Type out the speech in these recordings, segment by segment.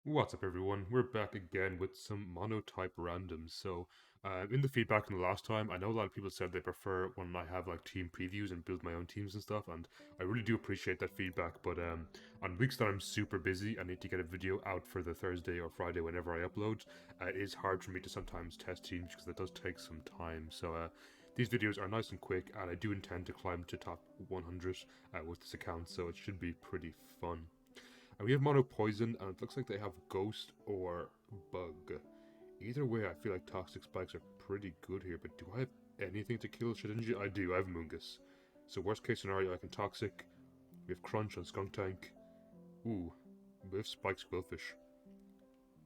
What's up everyone, we're back again with some Monotype Randoms. In the feedback from the last time, I know a lot of people said they prefer when I have like team previews and build my own teams and stuff, and I really do appreciate that feedback, but on weeks that I'm super busy, I need to get a video out for the Thursday or Friday whenever I upload. It is hard for me to sometimes test teams because that does take some time, these videos are nice and quick, and I do intend to climb to top 100 with this account, so it should be pretty fun. And we have Mono Poison, and it looks like they have Ghost or Bug. Either way, I feel like Toxic Spikes are pretty good here, but do I have anything to kill Shedinja? I do, I have Mungus. So worst case scenario, I can Toxic. We have Crunch on Skunk Tank. Ooh, we have Spikes Quillfish.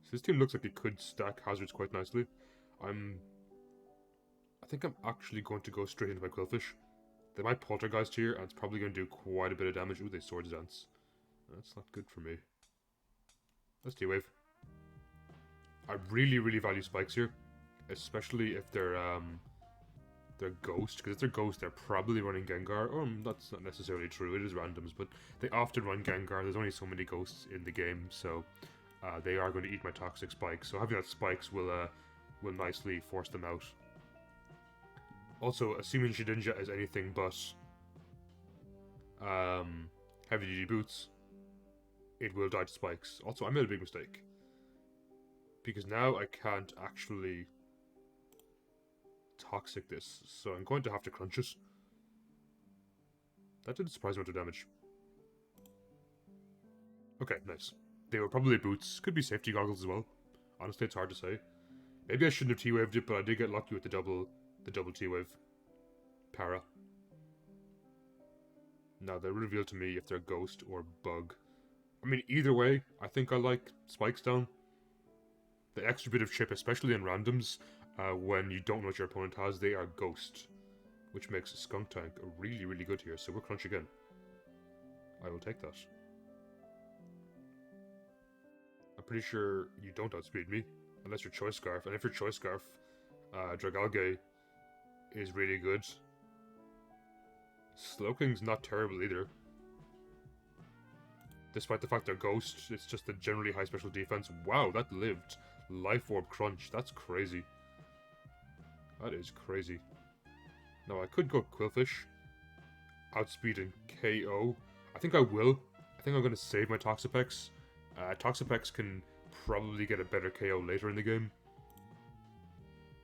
So this team looks like it could stack hazards quite nicely. I think I'm actually going to go straight into my Quillfish. They might Poltergeist here, and it's probably going to do quite a bit of damage. Ooh, they Swords Dance. That's not good for me. Let's T-Wave. I really value spikes here, especially if they're Ghost, because if they're Ghost, they're probably running Gengar. That's not necessarily true, it is randoms, but they often run Gengar. There's only so many Ghosts in the game, so they are going to eat my Toxic Spikes, so having that Spikes will nicely force them out. Also, assuming Shedinja is anything but heavy duty boots, it will die to Spikes. Also, I made a big mistake, because now I can't actually Toxic this, so I'm going to have to crunch it. That did a surprising amount of damage. Okay, nice. They were probably boots. Could be safety goggles as well. Honestly, it's hard to say. Maybe I shouldn't have T-waved it, but I did get lucky with the double T-wave. Para. Now, they reveal to me if they're Ghost or Bug. I mean, either way, I think I like Spikes down. The extra bit of chip, especially in randoms, when you don't know what your opponent has, they are Ghost, which makes Skunk Tank really good here, so we'll Crunch again. I will take that. I'm pretty sure you don't outspeed me, unless you're Choice Scarf, and if you're Choice Scarf, Dragalge is really good. Slowking's not terrible either. Despite the fact they're Ghost, it's just a generally high special defense. Wow, that lived. Life Orb Crunch, that's crazy. That is crazy. Now, I could go Quillfish, outspeed and KO. I think I will. I think I'm going to save my Toxapex. Toxapex can probably get a better KO later in the game,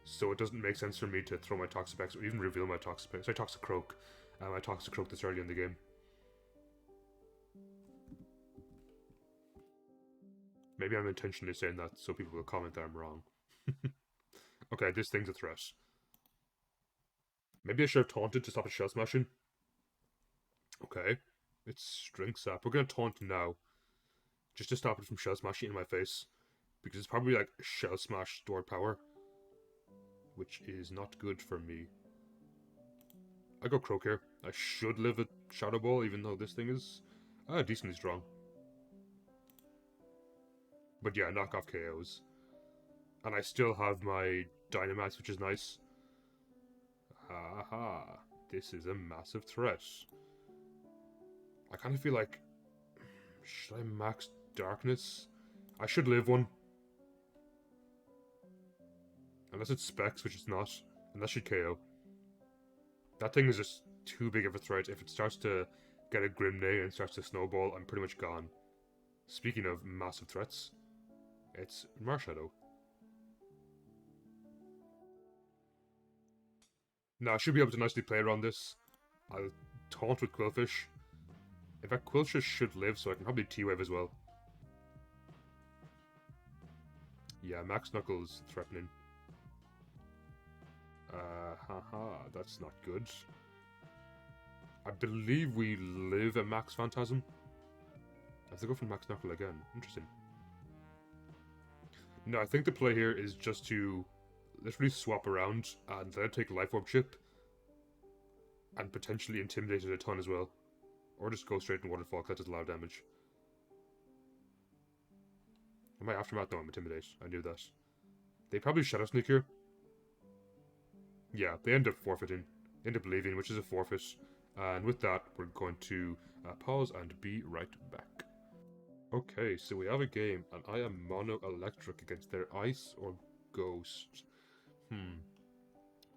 so it doesn't make sense for me to throw my Toxapex or even reveal my Toxapex. Sorry, Toxicroak. My Toxicroak this early in the game. Maybe I'm intentionally saying that so people will comment that I'm wrong. Okay, this thing's a threat. Maybe I should have taunted to stop it shell smashing. Okay, it's Strength Sap. We're gonna taunt now, just to stop it from shell smashing in my face, because it's probably like shell smash stored power, which is not good for me. I go Croak here. I should live a Shadow Ball, even though this thing is decently strong. But yeah, knock off KOs. And I still have my Dynamax, which is nice. Haha, this is a massive threat. I kind of feel like, should I max Darkness? I should live one. Unless it's Specs, which it's not. And that should KO. That thing is just too big of a threat. If it starts to get a Grimnay and starts to snowball, I'm pretty much gone. Speaking of massive threats, it's Marshadow. Now, I should be able to nicely play around this. I'll taunt with Quillfish. In fact, Quillfish should live, so I can probably T-Wave as well. Yeah, Max Knuckles threatening. Haha, that's not good. I believe we live a Max Phantasm. I have to go for Max Knuckle again. Interesting. No, I think the play here is just to literally swap around and then take Life Orb Chip and potentially intimidate it a ton as well. Or just go straight in Waterfall because that does a lot of damage. Am I Aftermath? No, I'm Intimidate. I knew that. They probably Shadow Sneak here. Yeah, they end up forfeiting. They end up leaving, which is a forfeit. And with that, we're going to pause and be right back. Okay, so we have a game, and I am mono-electric against their ice or ghost.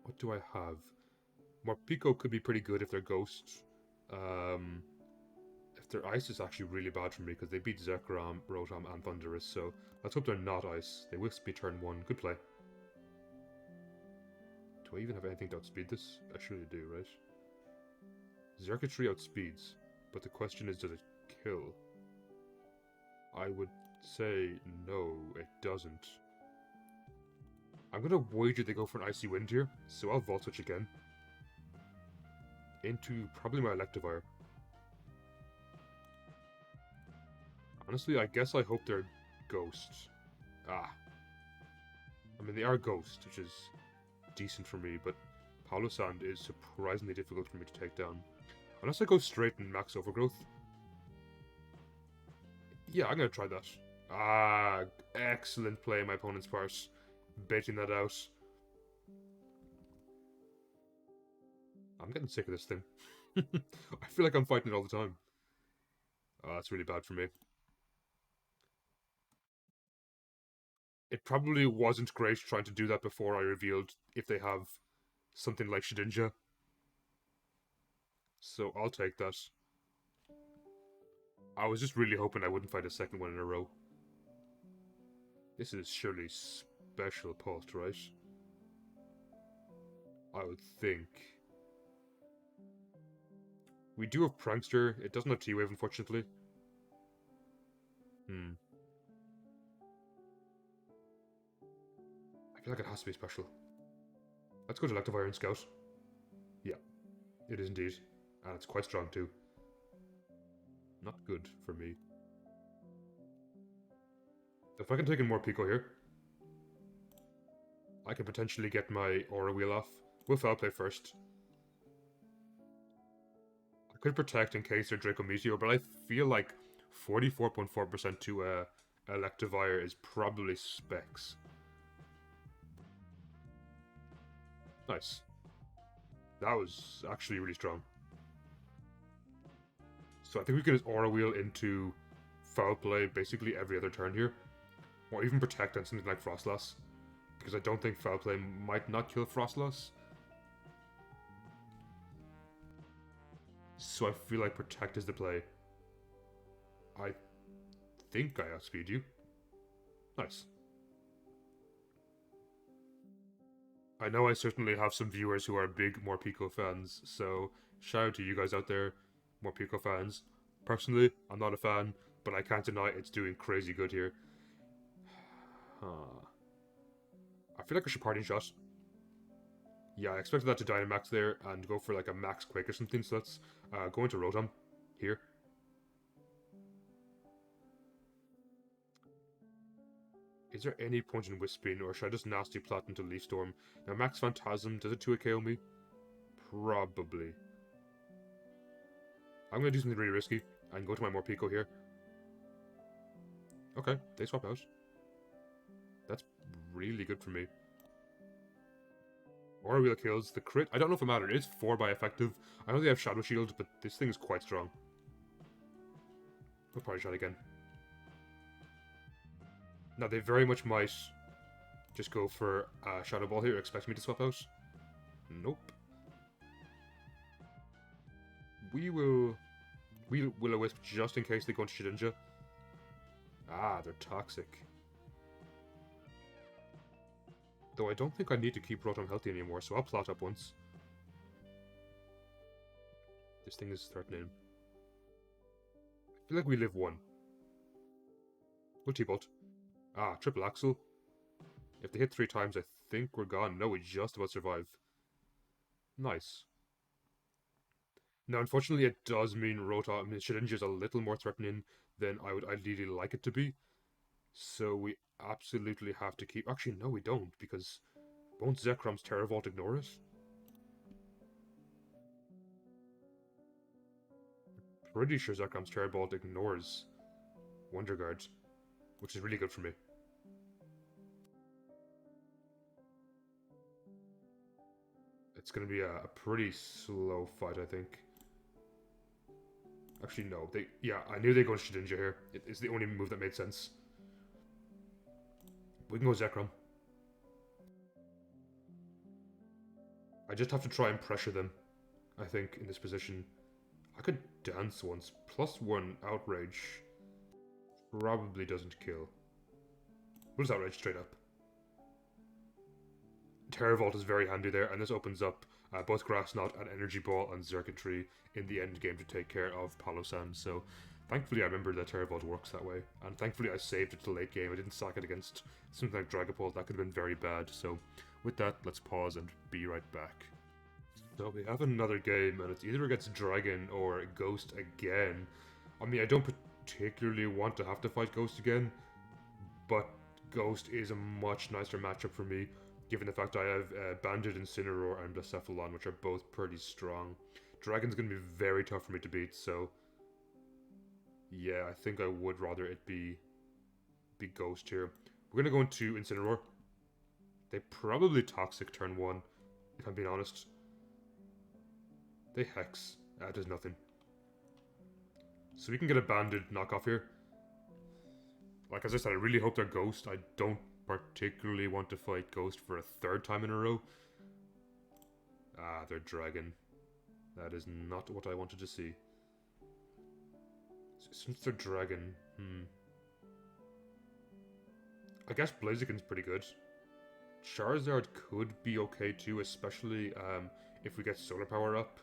What do I have? Morpeko could be pretty good if they're ghosts. If their ice is actually really bad for me, because they beat Zekrom, Rotom, and Thundurus, so let's hope they're not ice. They will be turn 1. Good play. Do I even have anything to outspeed this? I surely do, right? Xerkatry outspeeds, but the question is, does it kill? I would say no, it doesn't. I'm gonna wager they go for an Icy Wind here, so I'll Volt Switch again. Into probably my Electivire. Honestly, I guess I hope they're Ghosts. Ah. I mean, they are Ghost, which is decent for me, but Palossand is surprisingly difficult for me to take down. Unless I go straight and max Overgrowth. Yeah, I'm gonna try that. Ah, excellent play on my opponent's part. Baiting that out. I'm getting sick of this thing. I feel like I'm fighting it all the time. Oh, that's really bad for me. It probably wasn't great trying to do that before I revealed if they have something like Shedinja. So I'll take that. I was just really hoping I wouldn't fight a second one in a row. This is surely special pulsed, right? I would think. We do have Prankster. It doesn't have T-Wave, unfortunately. I feel like it has to be special. Let's go to Electivire and Scout. Yeah, it is indeed. And it's quite strong too. Not good for me. If I can take in more Pico here, I can potentially get my Aura Wheel off. We'll Foul Play first. I could Protect in case they're Draco Meteor, but I feel like 44.4% to Electivire is probably Specs. Nice. That was actually really strong. So I think we can just Aura Wheel into Foul Play basically every other turn here. Or even Protect on something like Frostlass. Because I don't think Foul Play might not kill Frostlass. So I feel like Protect is the play. I think I outspeed you. Nice. I know I certainly have some viewers who are big Morpeko fans, so shout out to you guys out there, Morpeko fans. Personally, I'm not a fan, but I can't deny it's doing crazy good here. I feel like I should Parting Shot. Yeah, I expected that to Dynamax there and go for like a Max Quick or something, so let's go into Rotom here. Is there any point in Wisping, or should I just Nasty Plat into Leaf Storm? Now, Max Phantasm, does it 2-hit KO me? Probably. I'm gonna do something really risky and go to my Morpeko here. Okay, they swap out. That's really good for me. Aura Wheel kills. The crit, I don't know if it matters. It's 4 by effective. I know they have Shadow Shield, but this thing is quite strong. We'll Party Shot again. Now, they very much might just go for Shadow Ball here, expect me to swap out. Nope. We will Will-O-Wisp just in case they go into Shedinja. Ah, they're toxic. Though I don't think I need to keep Rotom healthy anymore, so I'll plot up once. This thing is threatening. I feel like we live 1. We'll T-Bolt. Ah, Triple Axle. If they hit 3 times, I think we're gone. No, we just about survive. Nice. Now, unfortunately, it does mean Shedinja is a little more threatening than I would ideally like it to be. So we absolutely have to keep... Actually, no, we don't, because won't Zekrom's Terravolt ignore it? Pretty sure Zekrom's Terravolt ignores Wonder Guard, which is really good for me. It's going to be a pretty slow fight, I think. Actually, no. Yeah, I knew they go Shedinja here. It's the only move that made sense. We can go Zekrom. I just have to try and pressure them, I think, in this position. I could dance once. +1 outrage. Probably doesn't kill. We'll just outrage straight up. Terra Vault is very handy there, and this opens up both Grass Knot and Energy Ball and Circuitry in the end game to take care of Palossand. So thankfully I remember that Terra Vault works that way, and thankfully I saved it till late game. I didn't sack it against something like Dragapult. That could have been very bad. So with that, let's pause and be right back. So we have another game, and it's either against Dragon or Ghost again. I mean, I don't particularly want to have to fight Ghost again, but Ghost is a much nicer matchup for me, given the fact I have Banded, Incineroar, and Blacephalon, which are both pretty strong. Dragon's going to be very tough for me to beat, so yeah, I think I would rather it be Ghost here. We're going to go into Incineroar. They probably Toxic turn 1, if I'm being honest. They Hex. That does nothing. So we can get a Banded knockoff here. Like, as I said, I really hope they're Ghost. I don't particularly want to fight Ghost for a 3rd time in a row. Ah, they're Dragon. That is not what I wanted to see. Since they're Dragon, I guess Blaziken's pretty good. Charizard could be okay too, especially if we get Solar Power up.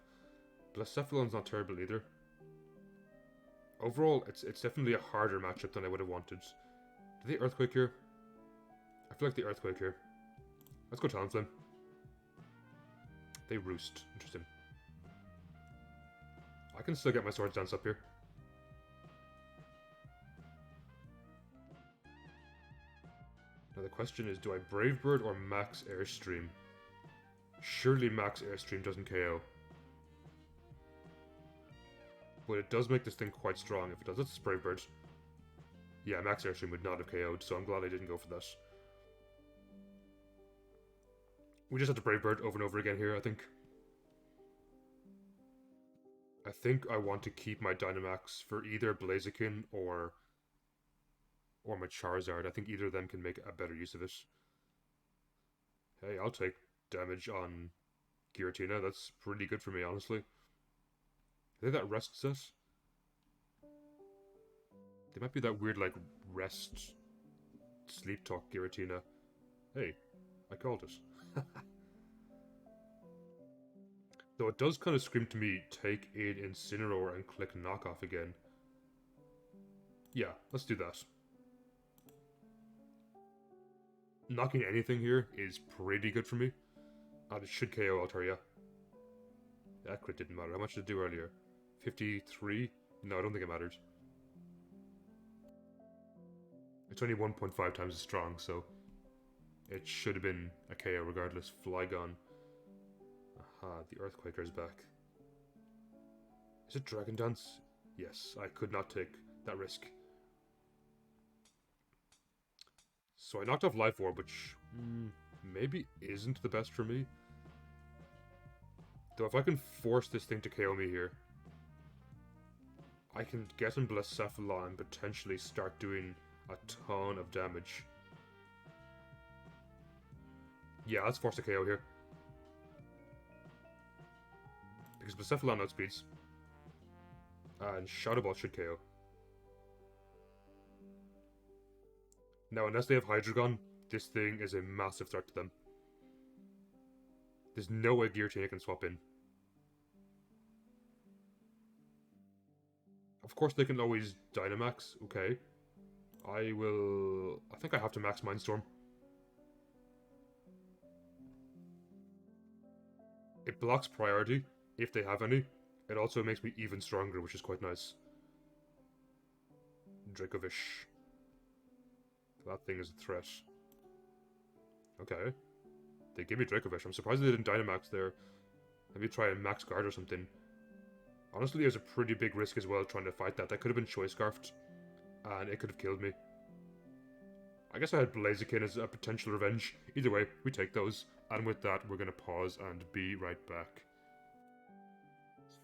Blacephalon's not terrible either. Overall, it's definitely a harder matchup than I would have wanted. Do they Earthquake here? I feel like they Earthquake here. Let's go Talonflame. They Roost. Interesting. I can still get my Swords Dance up here. Now the question is, do I Brave Bird or Max Airstream? Surely Max Airstream doesn't KO. But it does make this thing quite strong if it does. Let's Brave Bird. Yeah, Max Airstream would not have KO'd, so I'm glad I didn't go for that. We just have to Brave Bird over and over again here, I think. I think I want to keep my Dynamax for either Blaziken or my Charizard. I think either of them can make a better use of it. Hey, I'll take damage on Giratina. That's pretty good for me, honestly. I think that rests us. They might be that weird, like, rest, sleep talk Giratina. Hey, I called it. Though it does kind of scream to me, take in Incineroar and click knockoff again. Yeah, let's do that. Knocking anything here is pretty good for me. And it should KO Altaria. That crit didn't matter. How much did it do earlier? 53? No, I don't think it mattered. It's only 1.5 times as strong, so it should have been a KO regardless. Flygon. Aha, the Earthquaker's back. Is it Dragon Dance? Yes, I could not take that risk. So I knocked off Life Orb, which maybe isn't the best for me. Though if I can force this thing to KO me here, I can get in Blacephalon and potentially start doing a ton of damage. Yeah, let's force a KO here. Because Blacephalon outspeeds. And Shadow Ball should KO. Now, unless they have Hydreigon, this thing is a massive threat to them. There's no way Giratina can swap in. Of course they can always Dynamax, okay. I think I have to max Mindstorm. It blocks priority, if they have any. It also makes me even stronger, which is quite nice. Dracovish. That thing is a threat. Okay. They give me Dracovish. I'm surprised they didn't Dynamax there. Maybe try and Max Guard or something. Honestly, there's a pretty big risk as well trying to fight that. That could have been Choice Scarfed. And it could have killed me. I guess I had Blaziken as a potential revenge. Either way, we take those. And with that, we're going to pause and be right back.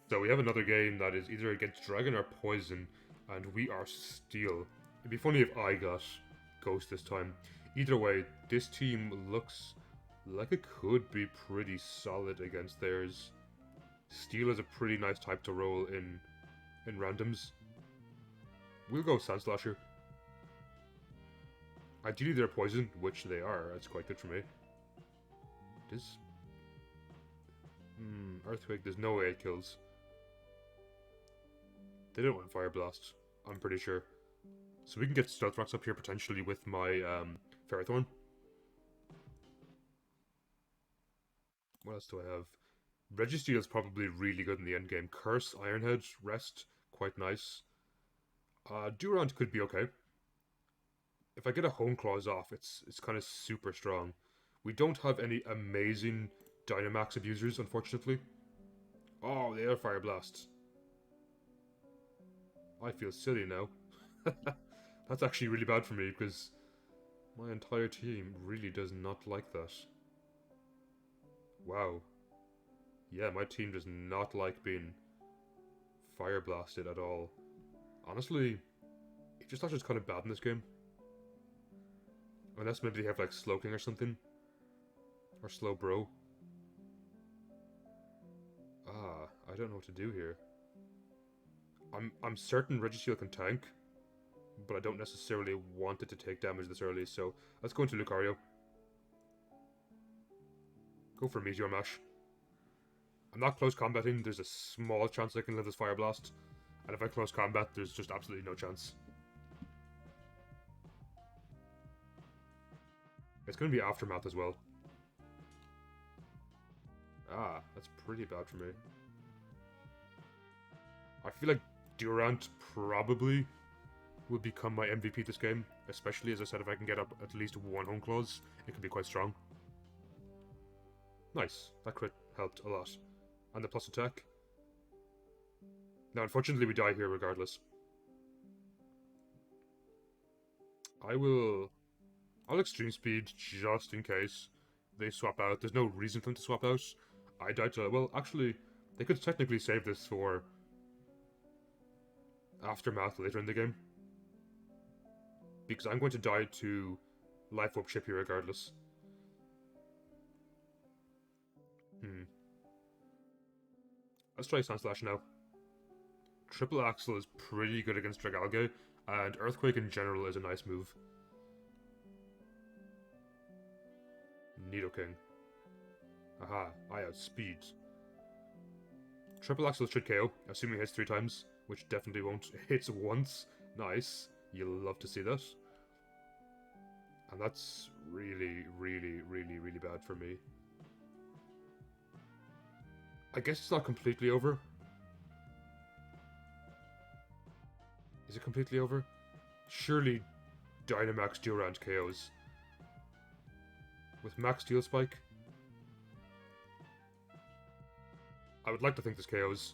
So we have another game that is either against Dragon or Poison, and we are Steel. It'd be funny if I got Ghost this time. Either way, this team looks like it could be pretty solid against theirs. Steel is a pretty nice type to roll in randoms. We'll go Sandslasher. Ideally they're Poison, which they are. That's quite good for me. This... Earthquake, there's no way it kills. They don't want Fire Blast, I'm pretty sure. So we can get Stealth Rocks up here potentially with my Ferrothorn. What else do I have? Registeel is probably really good in the endgame. Curse, Ironhead, Rest, quite nice. Durant could be okay. If I get a Hone Claws off, it's kind of super strong. We don't have any amazing Dynamax abusers, unfortunately. Oh, they are Fire Blast. I feel silly now. That's actually really bad for me, because my entire team really does not like that. Wow. Yeah, my team does not like being Fire Blasted at all. Honestly, Aegis is kind of bad in this game. Unless maybe they have like Slowking or something. Or Slowbro. I don't know what to do here. I'm certain Registeel can tank, but I don't necessarily want it to take damage this early, so let's go into Lucario. Go for Meteor Mash. I'm not close combating, there's a small chance I can live this Fire Blast, and if I close combat, there's just absolutely no chance. It's going to be Aftermath as well. That's pretty bad for me. I feel like Durant probably will become my MVP this game, especially, as I said, if I can get up at least one Hone Claws, it can be quite strong. Nice, that crit helped a lot. And the plus attack. Now, unfortunately, we die here regardless. I'll Extreme Speed just in case they swap out. There's no reason for them to swap out. I died to... Well, actually, they could technically save this for Aftermath later in the game. Because I'm going to die to Life Orb Chip here regardless. Let's try Sandslash now. Triple Axle is pretty good against Dragalge, and Earthquake in general is a nice move. Nidoking. Aha, I have speed. Triple Axle should KO, assuming it hits 3 times, which definitely won't. It hits once. Nice. You'll love to see that. And that's really, really, really, really bad for me. I guess it's not completely over. Is it completely over? Surely Dynamax Durant KOs. With Max Steel Spike? I would like to think this KOs.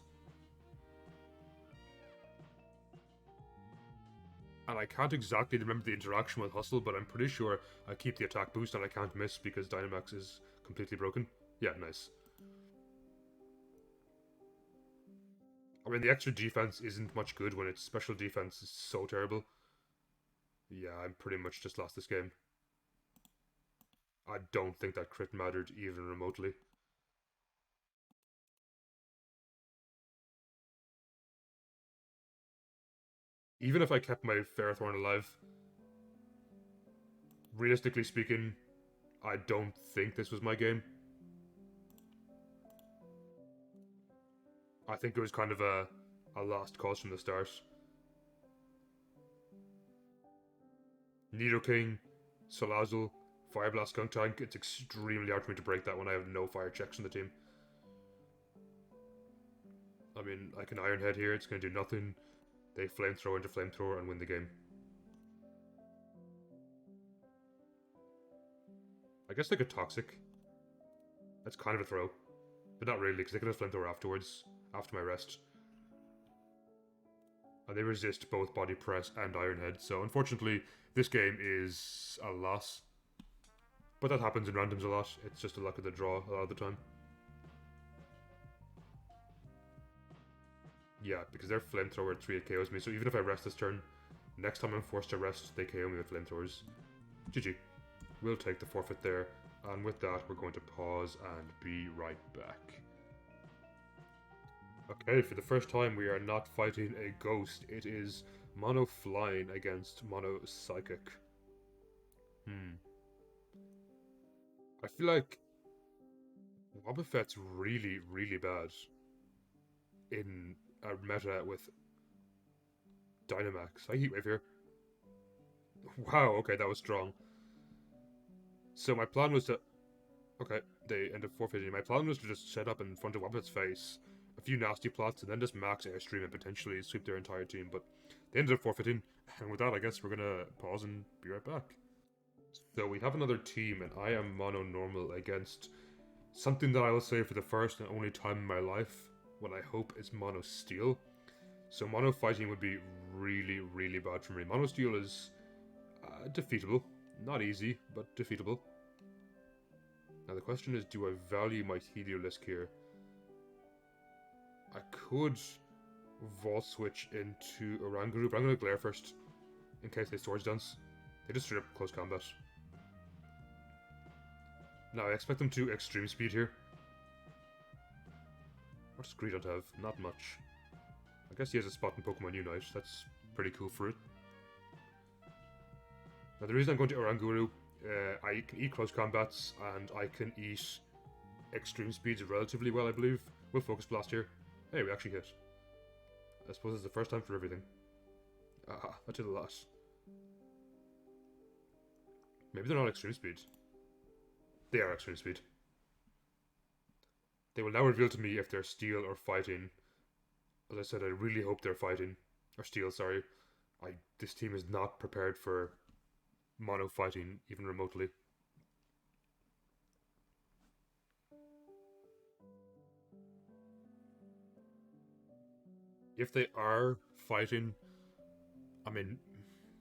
And I can't exactly remember the interaction with Hustle, but I'm pretty sure I keep the attack boost and I can't miss because Dynamax is completely broken. Yeah, nice. I mean, the extra defense isn't much good when its special defense is so terrible. Yeah, I'm pretty much just lost this game. I don't think that crit mattered even remotely. Even if I kept my Ferrothorn alive, realistically speaking, I don't think this was my game. I think it was kind of a lost cause from the start. Nidoking, Salazzle, Fire Blast, Skunk Tank. It's extremely hard for me to break that when I have no fire checks on the team. I mean, I can Iron Head here, it's going to do nothing. They Flamethrower into Flamethrower and win the game. I guess they could Toxic. That's kind of a throw. But not really, because they could have Flamethrower afterwards, after my rest. And they resist both Body Press and Iron Head, so unfortunately, this game is a loss. But that happens in randoms a lot, it's just a luck of the draw a lot of the time. Yeah, because their flamethrower 3 KOs me, so even if I rest this turn, next time I'm forced to rest, they KO me with flamethrowers. GG. We'll take the forfeit there, and with that, we're going to pause and be right back. Okay, for the first time, we are not fighting a ghost. It is Mono Flying against Mono Psychic. I feel like Wobbuffet's really, really bad in a meta with Dynamax. I Heat Wave here. Wow, okay, that was strong. So my plan was to... Okay, they end up forfeiting. My plan was to just set up in front of Wobbuffet's face a few nasty plots and then just max Airstream and potentially sweep their entire team, but they ended up forfeiting. And with that, I guess we're gonna pause and be right back. So we have another team, and I am Mono Normal against something that I will say for the first and only time in my life, what I hope is Mono Steel. So Mono Fighting would be really, really bad for me. Mono Steel is defeatable. Not easy, but defeatable. Now the question is, do I value my Heliolisk here? I could Vault Switch into Oranguru, but I'm going to Glare first, in case they Swords Dance. They just straight up close combat. Now I expect them to Extreme Speed here. What does Greedent have? Not much. I guess he has a spot in Pokemon Unite. That's pretty cool for it. Now the reason I'm going to Oranguru, I can eat close combats and I can eat extreme speeds relatively well, I believe. We'll Focus Blast here. Hey, we actually hit. I suppose it's the first time for everything. Ah, that did a lot. Maybe they're not extreme speed. They are extreme speed. They will now reveal to me if they're steel or fighting. As I said, I really hope they're fighting. Or steel, sorry. This team is not prepared for Mono fighting, even remotely. If they are fighting, I mean,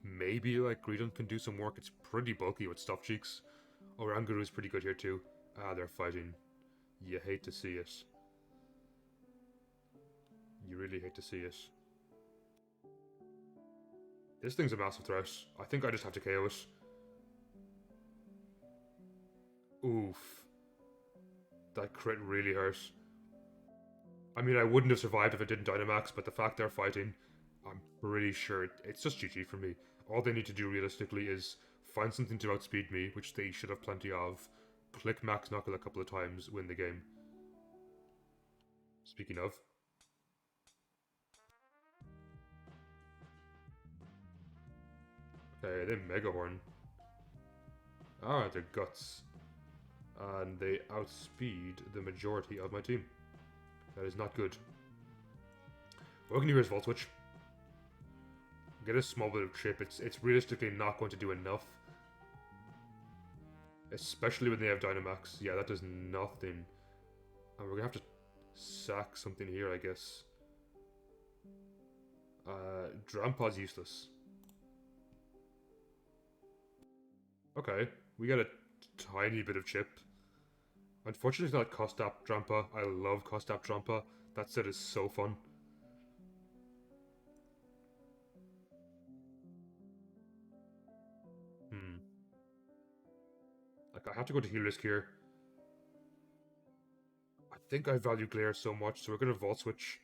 maybe like Greedent can do some work. It's pretty bulky with Stuff Cheeks. Oranguru is pretty good here too. Ah, they're fighting. You hate to see it. You really hate to see it. This thing's a massive threat. I think I just have to KO it. Oof. That crit really hurt. I mean, I wouldn't have survived if it didn't Dynamax, but the fact they're fighting, I'm pretty sure it's just GG for me. All they need to do realistically is find something to outspeed me, which they should have plenty of, click Max Knuckle a couple of times, win the game. Speaking of... Okay, they Mega Horn. Ah, they're Guts. And they outspeed the majority of my team. That is not good. What we can do here is Volt Switch. Get a small bit of chip. It's realistically not going to do enough. Especially when they have Dynamax. Yeah, that does nothing. And we're going to have to sack something here, I guess. Drampaw's useless. Okay, we got a tiny bit of chip. Unfortunately, it's not Costap Drampa. I love Costap Drampa. That set is so fun. Like, I have to go to Heliolisk here. I think I value Glare so much, so we're going to Volt Switch.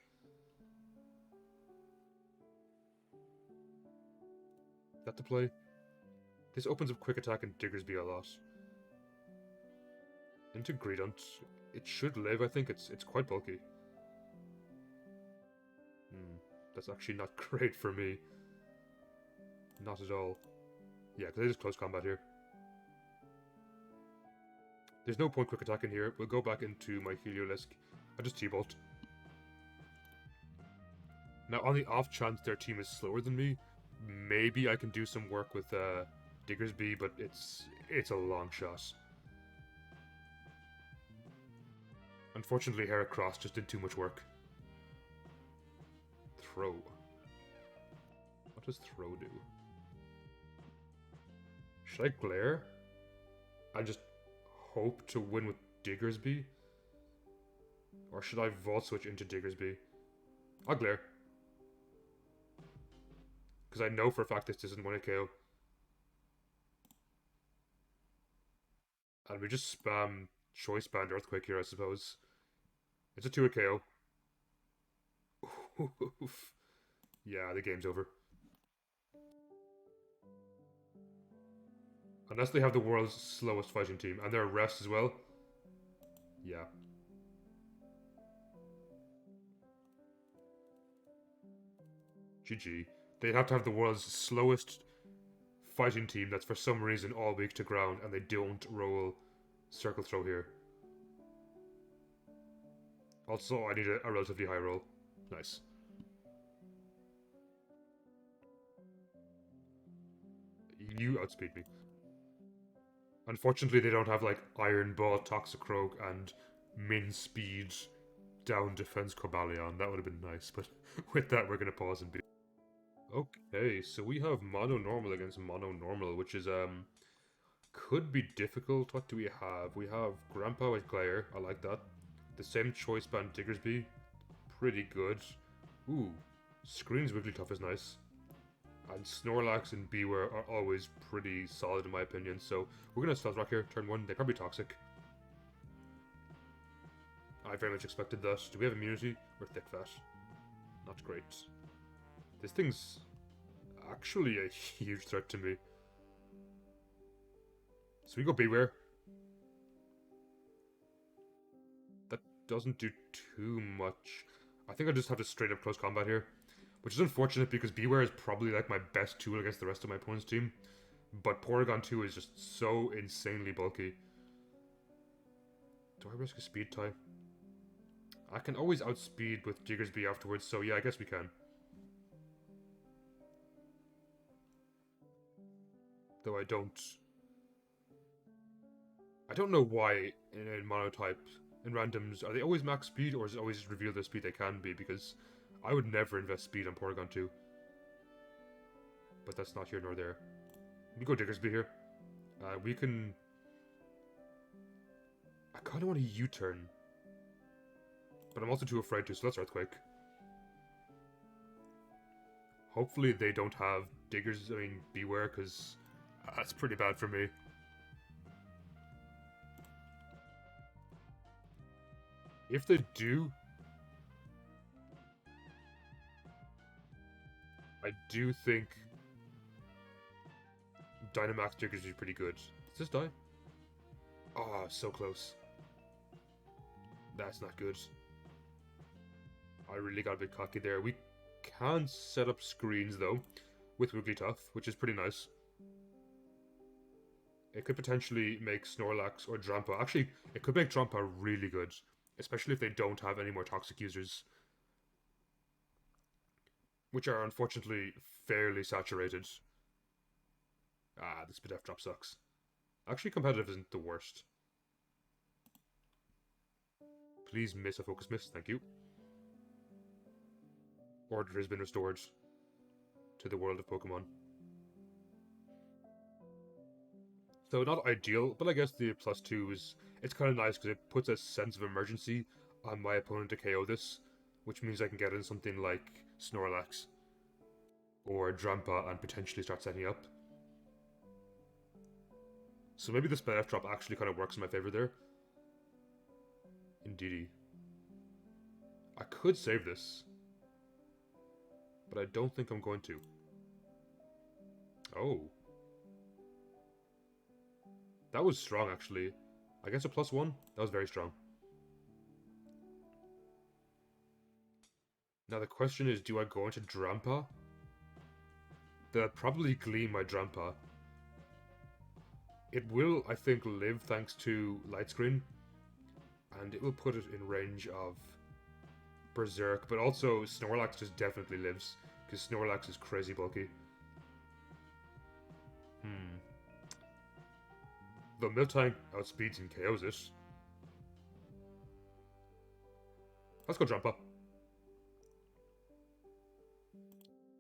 Is that the play? This opens up Quick Attack and Diggersby a lot. Into Greedent. It should live, I think. It's quite bulky. That's actually not great for me. Not at all. Yeah, because I just close combat here. There's no point Quick Attacking here. We'll go back into my Heliolisk. I just T-Bolt. Now, on the off chance their team is slower than me, maybe I can do some work with Diggersby, but it's a long shot. Unfortunately, Heracross just did too much work. Throw. What does Throw do? Should I Glare? I just hope to win with Diggersby? Or should I Volt Switch into Diggersby? I'll Glare. Because I know for a fact this isn't one KO. And we just spam Choice Band Earthquake here, I suppose. It's a 2 KO. Yeah, the game's over. Unless they have the world's slowest fighting team, and they're rest as well. Yeah. GG. They'd have to have the world's slowest fighting team that's for some reason all weak to ground, and they don't roll Circle Throw here. Also, I need a relatively high roll. Nice. You outspeed me. Unfortunately, they don't have like Iron Ball, Toxicroak, and Min Speed down defense Cobalion. That would have been nice, but with that, we're gonna pause and be. Okay, so we have Mono Normal against Mono Normal, which is could be difficult. What do we have? We have Grandpa with Glare. I like that. The same Choice Band Diggersby. Pretty good. Ooh, Screen's Wigglytuff is nice. And Snorlax and Beware are always pretty solid in my opinion, so we're gonna Stealth Rock here, turn 1. They're probably Toxic. I very much expected that. Do we have immunity? We're Thick Fat. Not great. This thing's actually a huge threat to me. So we go Beware. That doesn't do too much. I think I just have to straight up close combat here. Which is unfortunate because Beware is probably like my best tool against the rest of my opponent's team. But Porygon 2 is just so insanely bulky. Do I risk a speed tie? I can always outspeed with Diggersby afterwards, so yeah, I guess we can. Though I don't know why in Monotype, in randoms, are they always max speed or is it always reveal the speed they can be? Because I would never invest speed on Porygon 2. But that's not here nor there. We go Diggersby here. We can... I kind of want a U-turn. But I'm also too afraid to, so let's Earthquake. Hopefully they don't have Beware, because that's pretty bad for me. If they do... I do think Dynamax Diggersby is pretty good. Does this die? Oh, so close. That's not good. I really got a bit cocky there. We can set up screens, though, with Wigglytuff, which is pretty nice. It could potentially make Snorlax or Drampa. Actually, it could make Drampa really good, especially if they don't have any more Toxic users, which are unfortunately fairly saturated. Ah, this Bidef drop sucks. Actually, competitive isn't the worst. Please miss a Focus Miss, thank you. Order has been restored to the world of Pokemon. So not ideal, but I guess the +2 is... It's kind of nice because it puts a sense of emergency on my opponent to KO this, which means I can get in something like Snorlax or Drampa and potentially start setting up. So maybe this BF drop actually kind of works in my favor there. Indeedy. I could save this, but I don't think I'm going to. Oh. That was strong, actually. I guess a +1? That was very strong. Now the question is, do I go into Drampa? That'll probably gleam my Drampa. It will, I think, live thanks to Light Screen, and it will put it in range of Berserk, but also Snorlax just definitely lives, because Snorlax is crazy bulky. The Miltank outspeeds and KOs it. Let's go Drampa.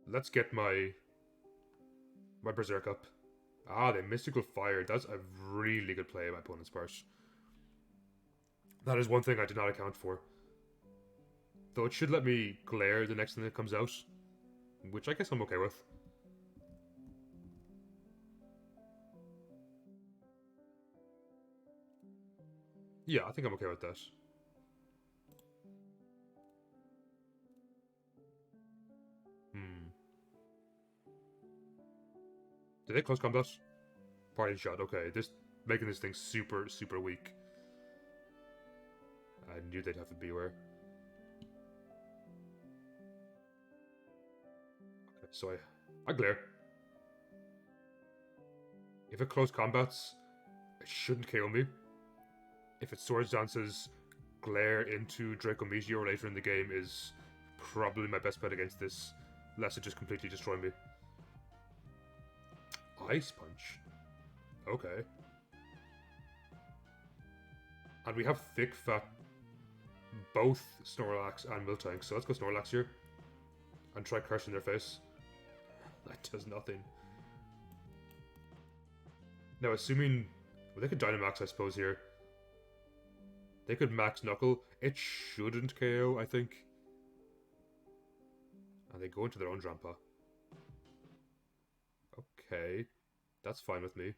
Let's get my Berserk up. Ah, they Mystical Fire. That's a really good play on my opponent's part. That is one thing I did not account for. Though it should let me Glare the next thing that comes out, which I guess I'm okay with. Yeah, I think I'm okay with that. Hmm. Did they close combat? Parting shot, okay. This making this thing super, super weak. I knew they'd have to beware. Okay, so I glare. If it close combats, it shouldn't kill me. If it Swords Dance's glare into Draco Meteor later in the game is probably my best bet against this, unless it just completely destroy me. Ice Punch? Okay. And we have thick, fat, both Snorlax and Miltank, so let's go Snorlax here. And try Curse in their face. That does nothing. Now, assuming... Well, they could Dynamax, I suppose, here. They could Max Knuckle. It shouldn't KO, I think. And they go into their own Drampa. Okay. That's fine with me.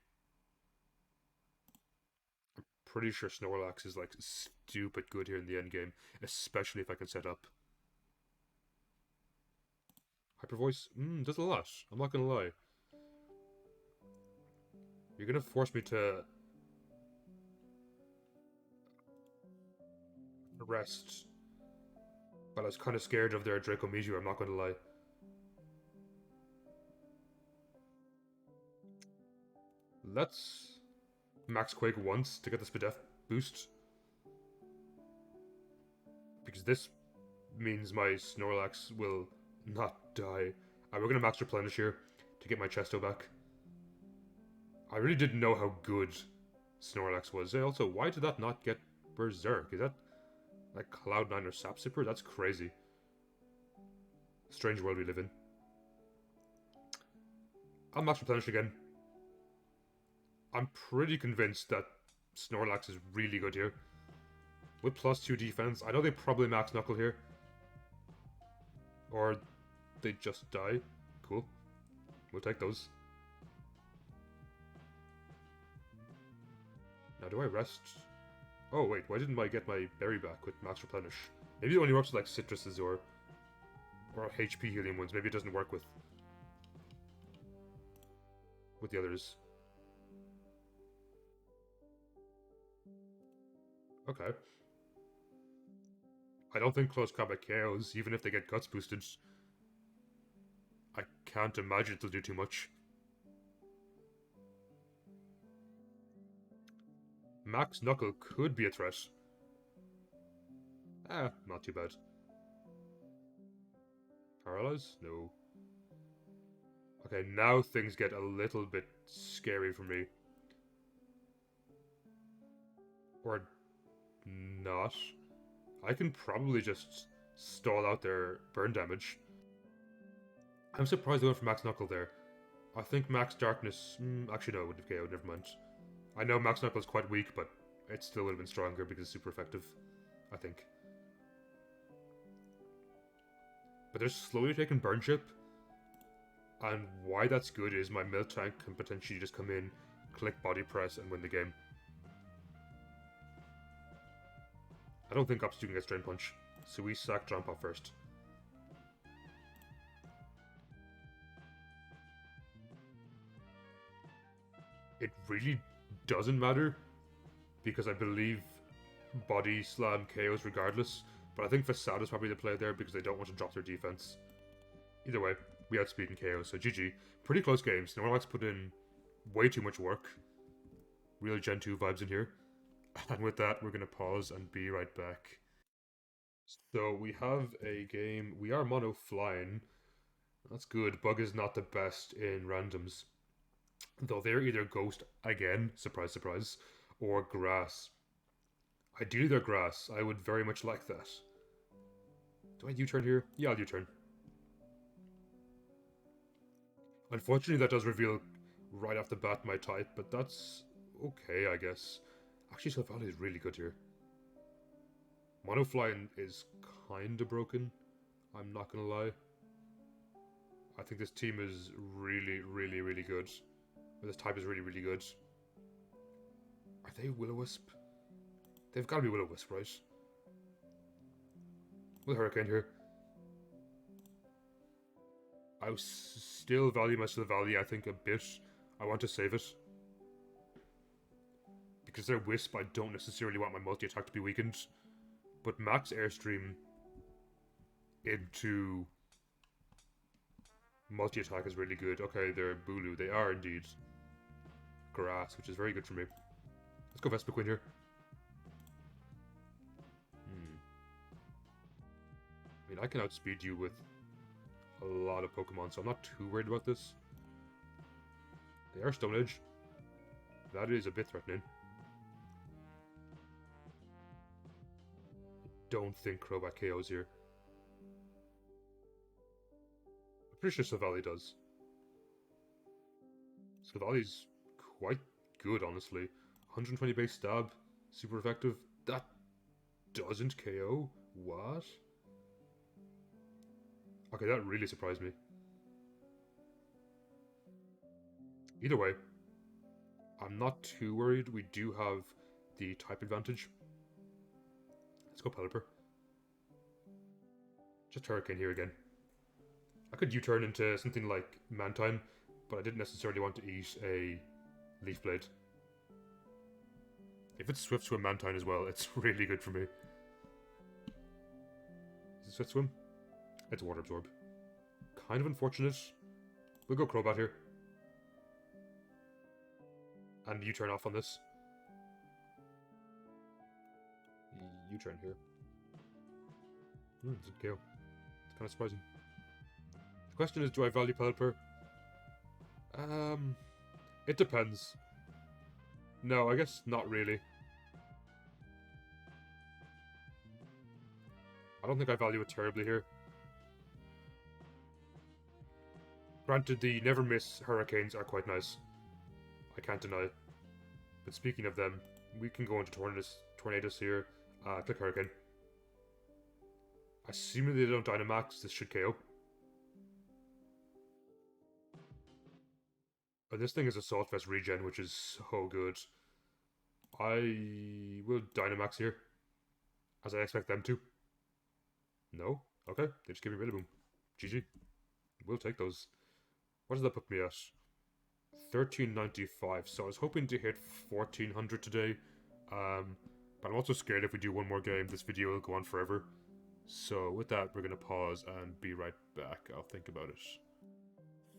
I'm pretty sure Snorlax is, like, stupid good here in the endgame. Especially if I can set up. Hyper Voice? Does a lot. I'm not gonna lie. You're gonna force me to... rest. But I was kind of scared of their Draco Meteor, I'm not gonna lie. Let's Max Quake once to get the Spadef boost. Because this means my Snorlax will not die. And we're gonna Max Replenish here to get my Chesto back. I really didn't know how good Snorlax was. Also, why did that not get Berserk? Is that like Cloud9 or Sapsipper? That's crazy. Strange world we live in. I'll Max Replenish again. I'm pretty convinced that Snorlax is really good here. With +2 defense, I know they probably Max Knuckle here. Or they just die. Cool. We'll take those. Now, do I rest? Oh, wait, why didn't I get my berry back with Max Replenish? Maybe it only works with, like, citruses or HP healing ones. Maybe it doesn't work with the others. Okay. I don't think close combat KOs, even if they get guts boosted. I can't imagine they'll do too much. Max Knuckle could be a threat. Not too bad. Paralyze? No. Okay, now things get a little bit scary for me. Or not. I can probably just stall out their burn damage. I'm surprised they went for Max Knuckle there. I think Max Darkness... actually, no, it would have KO'd, never mind. I know Max Knuckle is quite weak, but it still would have been stronger because it's super effective. I think. But they're slowly taking Burn Chip. And why that's good is my Miltank can potentially just come in, click Body Press, and win the game. I don't think Obstagoon gets Drain Punch, so we sack Jump off first. It really doesn't matter, because I believe Body Slam KOs regardless, but I think Facade is probably the play there because they don't want to drop their defense. Either way, we outspeed and KO, so GG. Pretty close games. Snorlax put in way too much work. Real Gen 2 vibes in here. And with that, we're going to pause and be right back. So we have a game. We are mono flying. That's good. Bug is not the best in randoms. Though they're either Ghost again, surprise, surprise, or Grass. Ideally they're Grass. I would very much like that. Do I U-turn here? Yeah, I'll U-turn. Unfortunately, that does reveal right off the bat my type, but that's okay, I guess. Actually, Silvally is really good here. Monoflying is kinda broken, I'm not gonna lie. I think this team is really, really, really good. Or this type is really, really good. Are they Will-O-Wisp? They've got to be Will-O-Wisp, right? With Hurricane here. I still value my Silvally, I think, a bit. I want to save it. Because they're Wisp, I don't necessarily want my multi-attack to be weakened. But max Airstream into multi-attack is really good. Okay, they're Bulu. They are indeed Grass, which is very good for me. Let's go Vespiquen here. I mean, I can outspeed you with a lot of Pokemon, so I'm not too worried about this. They are Stone Edge. That is a bit threatening. I don't think Crobat KOs here. I'm pretty sure Silvally does. Silvally's quite good, honestly. 120 base stab, super effective. That doesn't KO? What? Okay, that really surprised me. Either way, I'm not too worried. We do have the type advantage. Let's go Pelipper. Just Hurricane here again. I could U-turn into something like Mantine, but I didn't necessarily want to eat a Leaf Blade. If it's Swift Swim Mantine as well, it's really good for me. Is it Swift Swim? It's Water Absorb. Kind of unfortunate. We'll go Crobat here. And U-turn off on this. U-turn here. It's a KO. It's kind of surprising. The question is, do I value Pelipper? It depends. No, I guess not really. I don't think I value it terribly here. Granted, the never miss Hurricanes are quite nice. I can't deny. But speaking of them, we can go into Tornadus here. Click Hurricane. Assuming they don't Dynamax, this should KO. And this thing is Assault Vest regen, which is so good. I will Dynamax here, as I expect them to. No? Okay, they just give me Rillaboom. GG. We'll take those. What does that put me at? 1395, so I was hoping to hit 1400 today. But I'm also scared if we do one more game, this video will go on forever. So with that, we're going to pause and be right back. I'll think about it.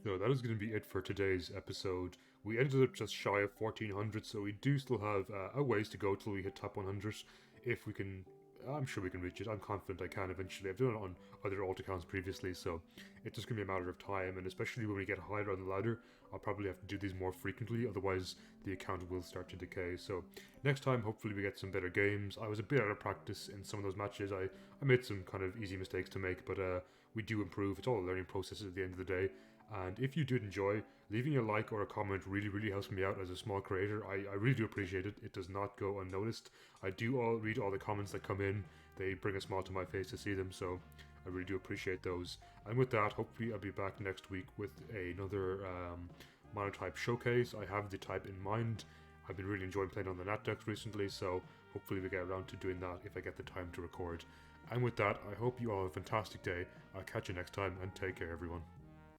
So that is going to be it for today's episode. We ended up just shy of 1400, so we do still have a ways to go till we hit top 100. If we can, I'm sure we can reach it. I'm confident I can eventually. I've done it on other alt accounts previously, so it's just going to be a matter of time. And especially when we get higher on the ladder, I'll probably have to do these more frequently, otherwise the account will start to decay. So next time, hopefully we get some better games. I was a bit out of practice in some of those matches. I made some kind of easy mistakes to make, but we do improve. It's all a learning process at the end of the day. And if you did enjoy, leaving a like or a comment really helps me out as a small creator. I really do appreciate it. It does not go unnoticed. I do read all the comments that come in. They bring a smile to my face to see them, so I really do appreciate those. And with that, hopefully I'll be back next week with another Monotype showcase. I have the type in mind. I've been really enjoying playing on the Nat decks recently, so hopefully we get around to doing that if I get the time to record. And with that, I hope you all have a fantastic day. I'll catch you next time, and take care, everyone.